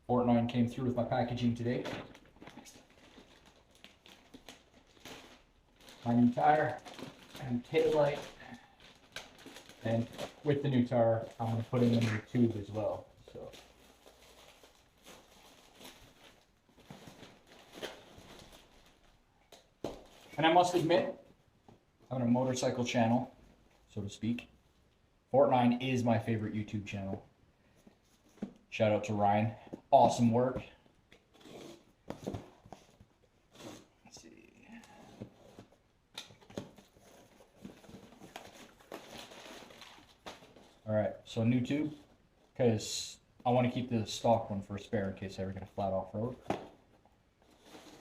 Fortnite came through with my packaging today. My new tire and tail light. And with the new tire, I'm going to put in a new tube as well. So. And I must admit, I'm on a motorcycle channel, so to speak. Fortnite is my favorite YouTube channel. Shout out to Ryan. Awesome work. Let's see. Alright, so new tube, because I want to keep the stock one for a spare in case I ever get a flat off-road.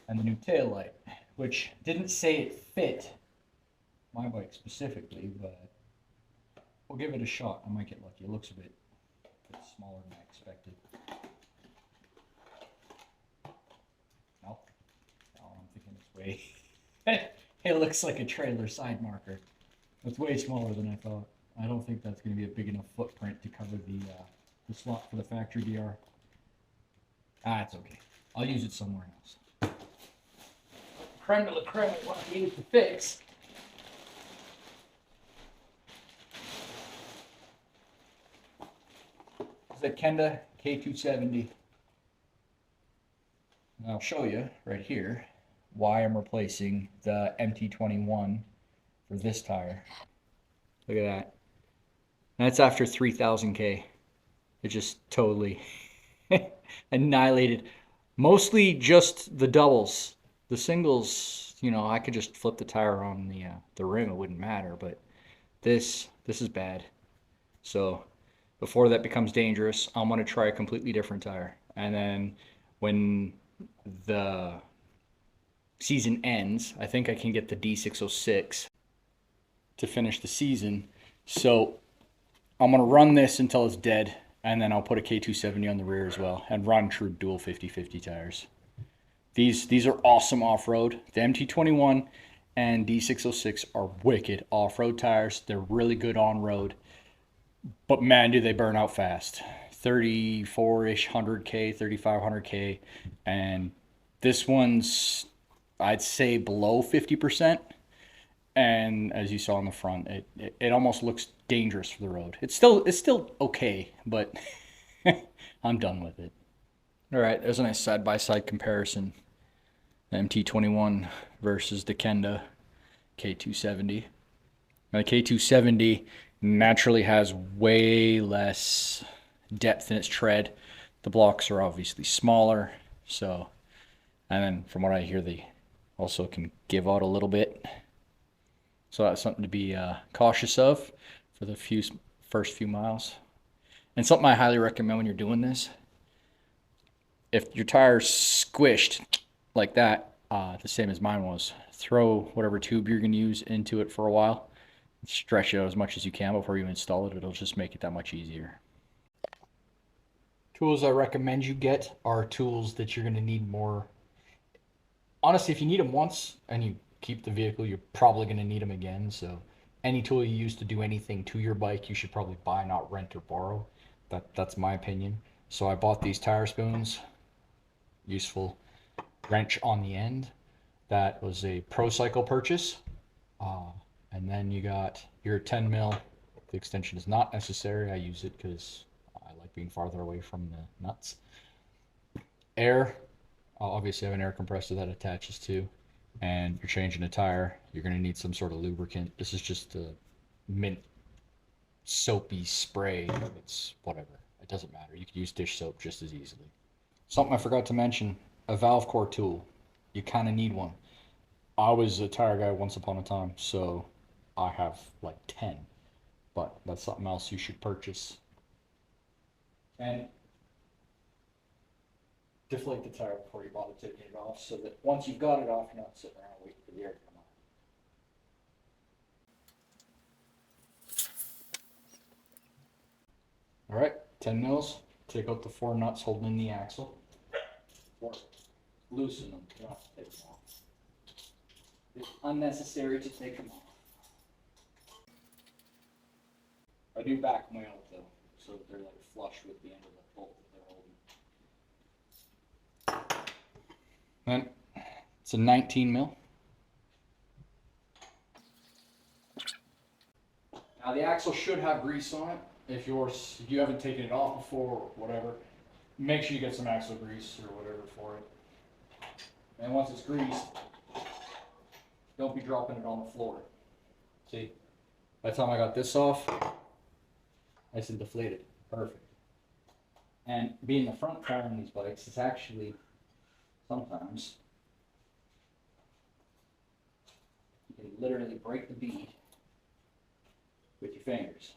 And the new tail light, which didn't say it fit my bike specifically, but we'll give it a shot. I might get lucky. It looks a bit smaller than I expected. No, I'm thinking it's way. It looks like a trailer side marker. It's way smaller than I thought. I don't think that's going to be a big enough footprint to cover the slot for the factory DR. It's okay. I'll use it somewhere else. Creme de la creme, what I needed to fix. It's a Kenda K270. And I'll show you right here why I'm replacing the MT21 for this tire. Look at that. That's after 3,000K. It just totally annihilated. Mostly just the doubles. The singles, you know, I could just flip the tire on the rim. It wouldn't matter. But this is bad. So before that becomes dangerous, I'm going to try a completely different tire. And then when the season ends, I think I can get the D606 to finish the season. So I'm going to run this until it's dead, and then I'll put a K270 on the rear as well and run true dual 50/50 tires. These are awesome off-road. The MT21 and D606 are wicked off-road tires. They're really good on-road. But man, do they burn out fast. 34-ish, 100K, 3500K. And this one's, I'd say, below 50%. And as you saw on the front, it almost looks dangerous for the road. It's still okay, but I'm done with it. All right, there's a nice side-by-side comparison. The MT21 versus the Kenda K270. Now, the K270 naturally has way less depth in its tread. The blocks are obviously smaller, so, and then from what I hear, they also can give out a little bit. So that's something to be cautious of for the first few miles. And something I highly recommend when you're doing this, if your tire's squished like that, the same as mine was, throw whatever tube you're going to use into it for a while. Stretch it out as much as you can before you install it. It'll just make it that much easier. Tools I recommend you get are tools that you're going to need more. Honestly, if you need them once and you keep the vehicle, you're probably going to need them again. So any tool you use to do anything to your bike, you should probably buy, not rent or borrow. That's my opinion. So I bought these tire spoons. Useful wrench on the end. That was a Pro Cycle purchase. And then you got your 10 mil. The extension is not necessary. I use it because I like being farther away from the nuts. Air. Obviously I have an air compressor that attaches to. And you're changing a tire, you're going to need some sort of lubricant. This is just a mint soapy spray. It's whatever. It doesn't matter. You could use dish soap just as easily. Something I forgot to mention, a valve core tool. You kind of need one. I was a tire guy once upon a time, so I have like 10. But that's something else you should purchase. And deflate the tire before you bother taking it off, so that once you've got it off, you're not sitting around waiting for the air to come on. All right, 10 mils. Take out the 4 nuts holding in the axle. Or loosen them. You don't have to take them off. It's unnecessary to take them off. I do back them out though, so that they're like flush with the end of the bolt that they're holding. And it's a 19 mil. Now the axle should have grease on it. If you haven't taken it off before or whatever, make sure you get some axle grease or whatever for it. And once it's greased, don't be dropping it on the floor. See, by the time I got this off, nice and deflated, perfect. And being the front tire on these bikes, it's actually sometimes you can literally break the bead with your fingers.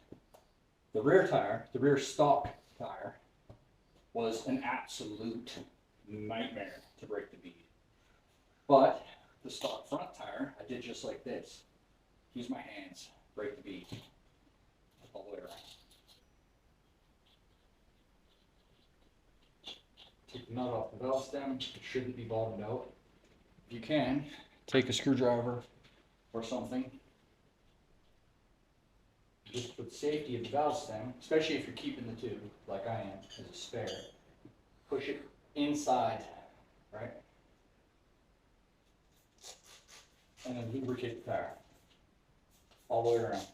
The rear tire, the rear stock tire, was an absolute nightmare to break the bead. But the stock front tire, I did just like this. Use my hands, break the bead all the way around. Take the nut off the valve stem. It shouldn't be bottomed out. If you can, take a screwdriver or something. Just for the safety of the valve stem, especially if you're keeping the tube, like I am, as a spare, push it inside, right? And then lubricate the tire all the way around.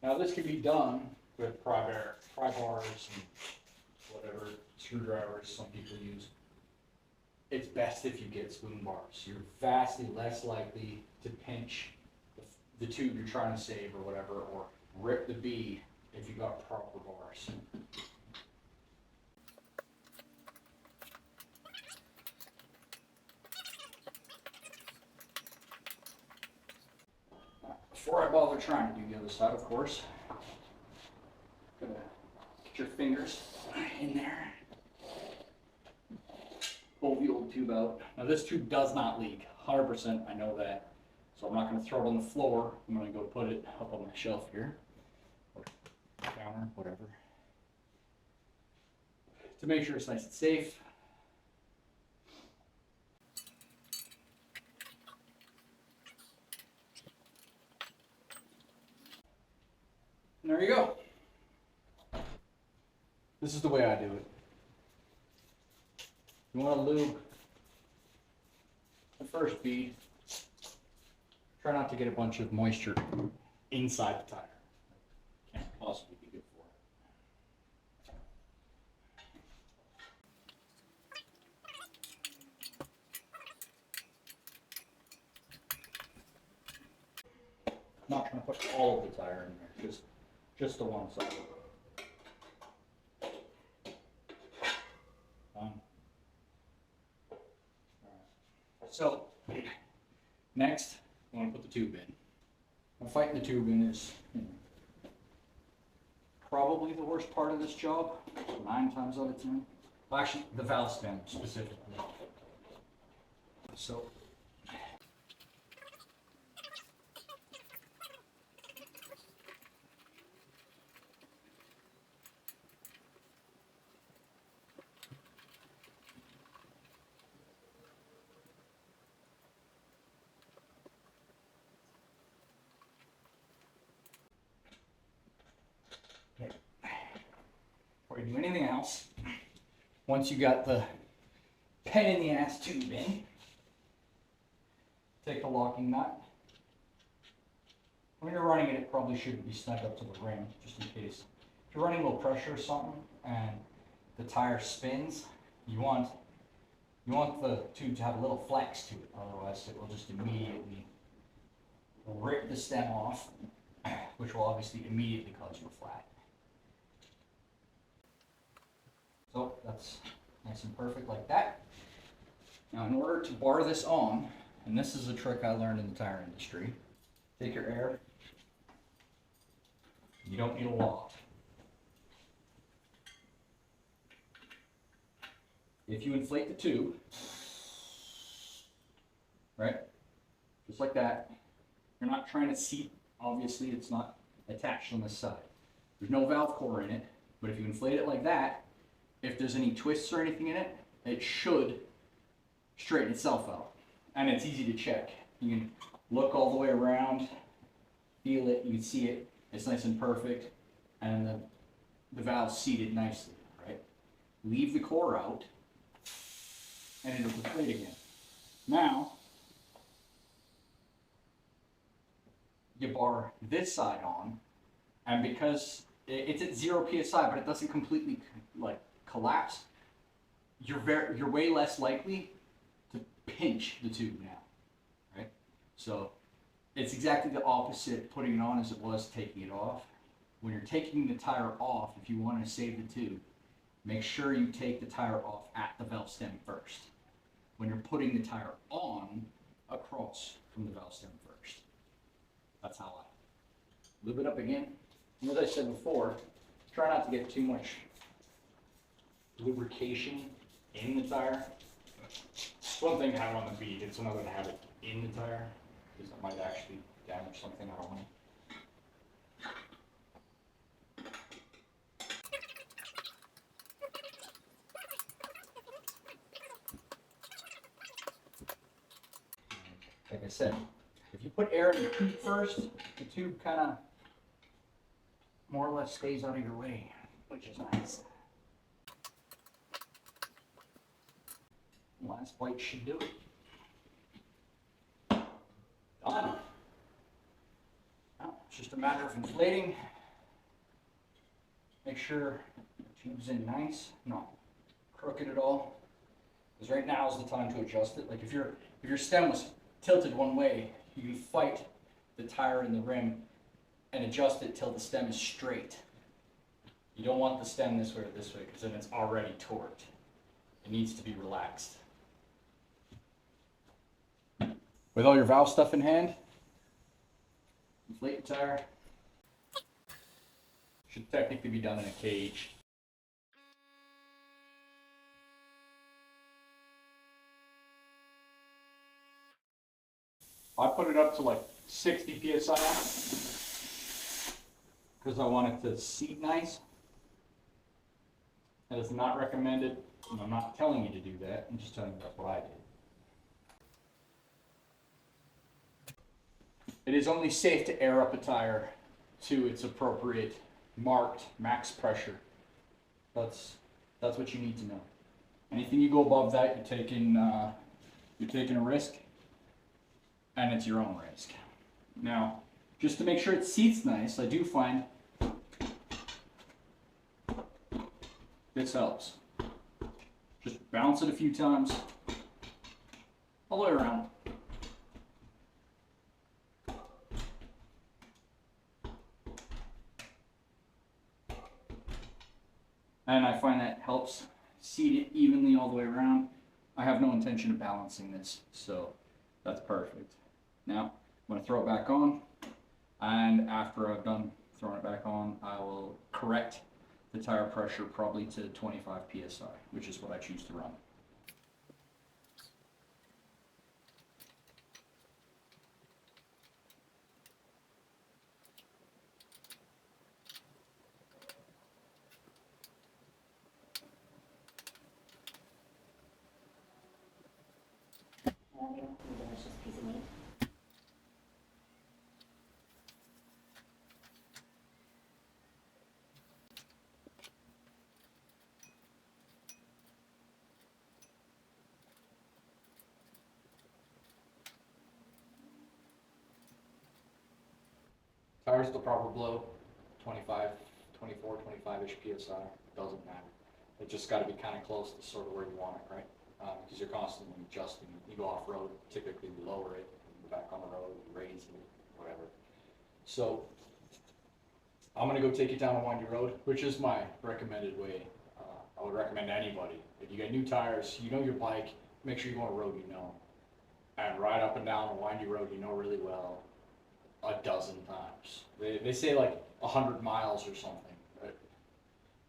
Now this can be done with pry bars and whatever screwdrivers some people use. It's best if you get spoon bars. You're vastly less likely to pinch the tube you're trying to save or whatever, or rip the bead if you got proper bars. Before I bother trying to do the other side, of course, gotta get your fingers in there. Pull the old tube out. Now this tube does not leak, 100%, I know that. So I'm not gonna throw it on the floor. I'm gonna go put it up on my shelf here, or counter, whatever. To make sure it's nice and safe. And there you go. This is the way I do it. You want to lube the first bead. Try not to get a bunch of moisture inside the tire. Can't possibly be good for it. I'm not trying to put all of the tire in there, just the one side. So, next, I want to put the tube in. Now, fighting the tube in is probably the worst part of this job, 9 times out of 10. Well, actually, the valve stem specifically. So, before you do anything else, once you got the pain in the ass tube in, take the locking nut. When you're running it, it probably shouldn't be snug up to the rim, just in case. If you're running low pressure or something and the tire spins, you want the tube to have a little flex to it, otherwise it will just immediately rip the stem off, which will obviously immediately cause you a flat. So that's nice and perfect like that. Now in order to bar this on, and this is a trick I learned in the tire industry, take your air, you don't need a lot. If you inflate the tube, right, just like that, you're not trying to seat, obviously it's not attached on this side. There's no valve core in it, but if you inflate it like that, if there's any twists or anything in it, it should straighten itself out. And it's easy to check. You can look all the way around, feel it, you can see it, it's nice and perfect, and then the valve seated nicely, right? Leave the core out, and it'll deflate again. Now, you bar this side on, and because it's at 0 psi, but it doesn't completely like collapse, you're way less likely to pinch the tube now, right? So it's exactly the opposite putting it on as it was taking it off. When you're taking the tire off, if you want to save the tube, make sure you take the tire off at the valve stem first. When you're putting the tire on, across from the valve stem first. That's how I lube it up again. And as I said before, try not to get too much lubrication in the tire. It's one thing to have it on the bead, it's another to have it in the tire, because it might actually damage something, I don't know. Like I said, if you put air in the tube first, the tube kind of more or less stays out of your way, which is nice. Last bite should do it. Done. Now, it's just a matter of inflating. Make sure the tube's in nice, not crooked at all. Because right now is the time to adjust it. Like if your stem was tilted one way, you can fight the tire in the rim and adjust it till the stem is straight. You don't want the stem this way or this way, because then it's already torqued. It needs to be relaxed. With all your valve stuff in hand, inflate the tire. Should technically be done in a cage. I put it up to like 60 psi because I want it to seat nice. That is not recommended, and I'm not telling you to do that. I'm just telling you that's what I did. It is only safe to air up a tire to its appropriate marked max pressure. That's what you need to know. Anything you go above that, you're taking a risk, and it's your own risk. Now, just to make sure it seats nice, I do find this helps. Just bounce it a few times, all the way around. And I find that helps seat it evenly all the way around. I have no intention of balancing this, so that's perfect. Now, I'm going to throw it back on, and after I've done throwing it back on, I will correct the tire pressure probably to 25 psi, which is what I choose to run. Delicious piece of meat. Tires still probably blow 25, 24, 25-ish psi. Doesn't matter. It just got to be kind of close to sort of where you want it, right? Because you're constantly adjusting. You go off-road, typically you lower it, you go back on the road, you raise it, whatever. So I'm going to go take it down a windy road, which is my recommended way. I would recommend to anybody. If you get new tires, you know your bike, make sure you go on a road you know. And ride up and down a windy road you know really well a dozen times. They say like 100 miles or something. Right?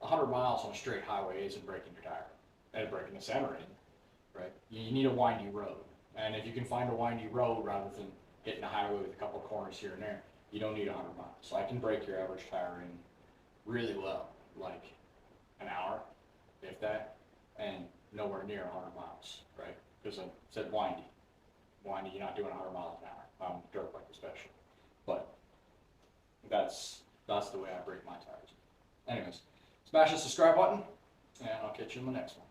100 miles on a straight highway isn't breaking your tire. And breaking the center in, right? You need a windy road. And if you can find a windy road rather than hitting a highway with a couple corners here and there, you don't need 100 miles. So I can break your average tire in really well, like an hour, if that, and nowhere near 100 miles, right? Because I said windy. Windy, you're not doing 100 miles an hour. On dirt bike especially. But that's the way I break my tires. Anyways, Smash the subscribe button, and I'll catch you in the next one.